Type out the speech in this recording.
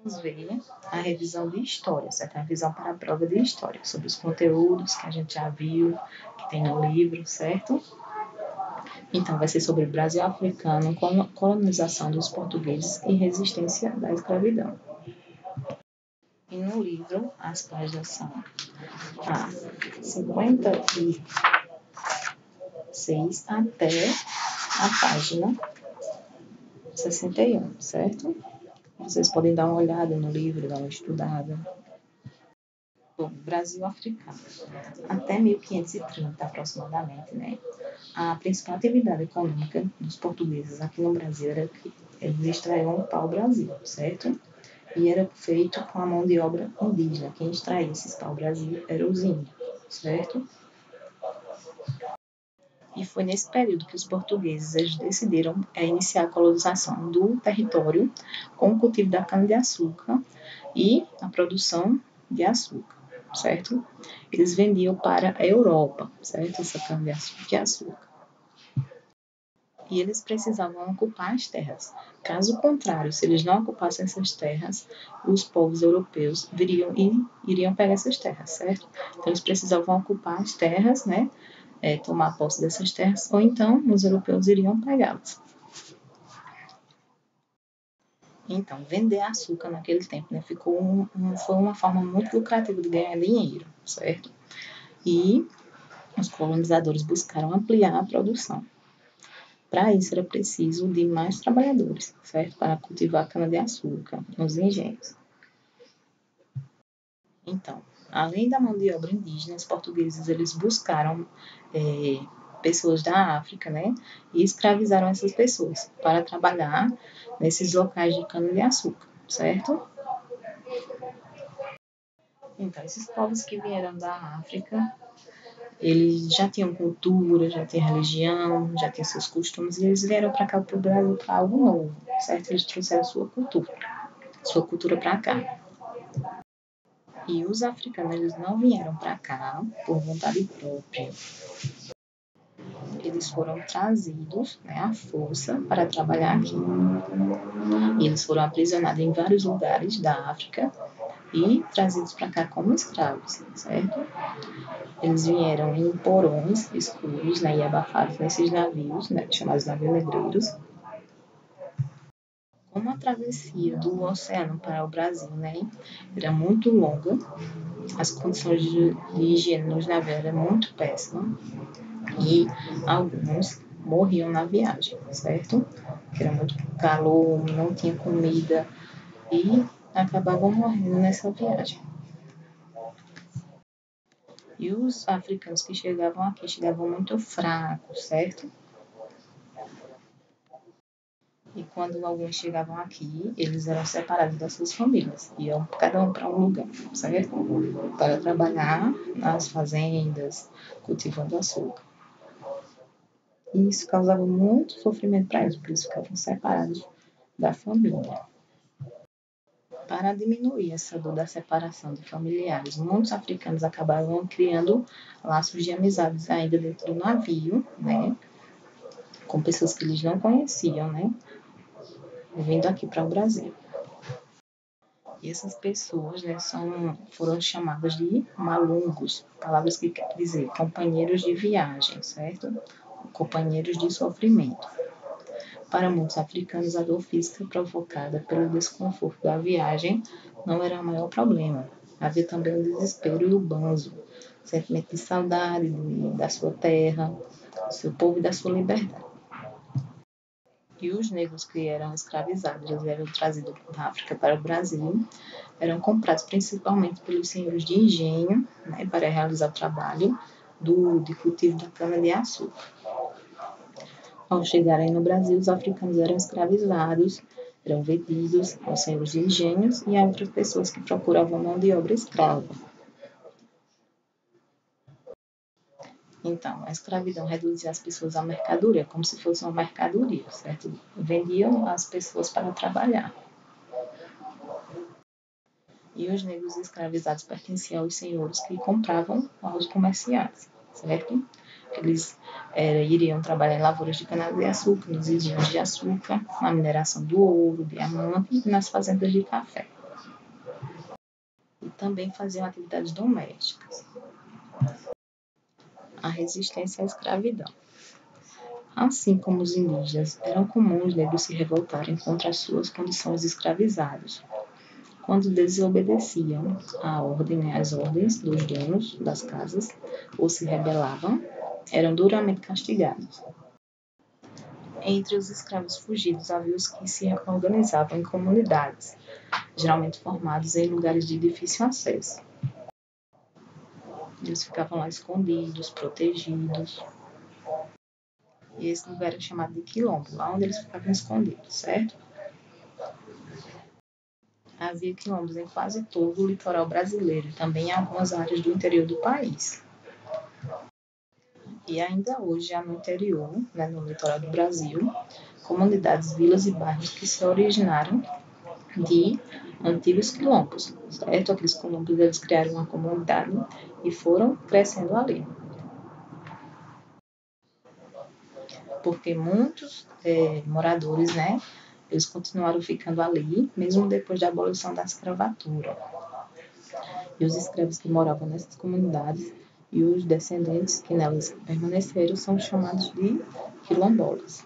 Vamos ver a revisão de história, certo? A revisão para a prova de história, sobre os conteúdos que a gente já viu, que tem no livro, certo? Então, vai ser sobre Brasil africano, colonização dos portugueses e resistência da escravidão. E no livro, as páginas são a 56 até a página 61, certo? Vocês podem dar uma olhada no livro, dar uma estudada. Bom, Brasil africano. Até 1530, aproximadamente, né? A principal atividade econômica dos portugueses aqui no Brasil era que eles extraíam o pau-brasil, certo? E era feito com a mão de obra indígena. Quem extraía esses pau-brasil eram os índios, certo? E foi nesse período que os portugueses eles decidiram iniciar a colonização do território com o cultivo da cana-de-açúcar e a produção de açúcar, certo? Eles vendiam para a Europa, certo? Essa cana-de-açúcar e açúcar. E eles precisavam ocupar as terras. Caso contrário, se eles não ocupassem essas terras, os povos europeus viriam e iriam pegar essas terras, certo? Então, eles precisavam ocupar as terras, né? Tomar posse dessas terras, ou então os europeus iriam pegá-las. Então, vender açúcar naquele tempo, né, foi uma forma muito lucrativa de ganhar dinheiro, certo? E os colonizadores buscaram ampliar a produção. Para isso, era preciso de mais trabalhadores, certo? Para cultivar cana-de-açúcar nos engenhos. Então, além da mão de obra indígena, os portugueses eles buscaram pessoas da África, né? E escravizaram essas pessoas para trabalhar nesses locais de cana-de-açúcar, certo? Então, esses povos que vieram da África, eles já tinham cultura, já tinham religião, já tinham seus costumes, e eles vieram para cá, para o Brasil, para algo novo, certo? Eles trouxeram sua cultura para cá. E os africanos, eles não vieram para cá por vontade própria. Eles foram trazidos, né, à força para trabalhar aqui. E eles foram aprisionados em vários lugares da África e trazidos para cá como escravos, certo? Eles vieram em porões escuros, né, e abafados nesses navios, né, chamados navios negreiros. Como a travessia do oceano para o Brasil, né, era muito longa, as condições de higiene nos navios eram muito péssimas e alguns morriam na viagem, certo? Porque era muito calor, não tinha comida e acabavam morrendo nessa viagem. E os africanos que chegavam aqui chegavam muito fracos, certo? E quando alguns chegavam aqui, eles eram separados das suas famílias. Iam cada um para um lugar, certo? Para trabalhar nas fazendas, cultivando açúcar. E isso causava muito sofrimento para eles, porque eles ficavam separados da família. Para diminuir essa dor da separação de familiares, muitos africanos acabavam criando laços de amizades ainda dentro do navio, né? Com pessoas que eles não conheciam, né? Vindo aqui para o Brasil. E essas pessoas, né, foram chamadas de malungos, palavras que quer dizer companheiros de viagem, certo? Companheiros de sofrimento. Para muitos africanos, a dor física provocada pelo desconforto da viagem não era o maior problema. Havia também o desespero e o banzo, o sentimento de saudade da sua terra, do seu povo e da sua liberdade. E os negros que eram escravizados, eles eram trazidos da África para o Brasil, eram comprados principalmente pelos senhores de engenho, né, para realizar o trabalho de cultivo da cana-de-açúcar. Ao chegarem no Brasil, os africanos eram escravizados, eram vendidos aos senhores de engenhos e a outras pessoas que procuravam mão de obra escrava. Então, a escravidão reduzia as pessoas à mercadoria, como se fosse uma mercadoria, certo? Vendiam as pessoas para trabalhar. E os negros escravizados pertenciam aos senhores que compravam aos comerciantes, certo? Eles iriam trabalhar em lavouras de cana-de-açúcar, nos engenhos de açúcar, na mineração do ouro, diamante e nas fazendas de café. também faziam atividades domésticas. A resistência à escravidão. Assim como os indígenas, eram comuns os negros se revoltarem contra as suas condições de escravizados. Quando desobedeciam às ordens dos donos das casas ou se rebelavam, eram duramente castigados. Entre os escravos fugidos havia os que se organizavam em comunidades, geralmente formadas em lugares de difícil acesso. Eles ficavam lá escondidos, protegidos. E esse lugar era chamado de quilombo, lá onde eles ficavam escondidos, certo? Havia quilombos em quase todo o litoral brasileiro e também em algumas áreas do interior do país. E ainda hoje há no interior, no litoral do Brasil, comunidades, vilas e bairros que se originaram de antigos quilombos, certo? Aqueles quilombos, eles criaram uma comunidade e foram crescendo ali. Porque muitos moradores, eles continuaram ficando ali, mesmo depois da abolição da escravatura. E os escravos que moravam nessas comunidades e os descendentes que nelas permaneceram são chamados de quilombolas.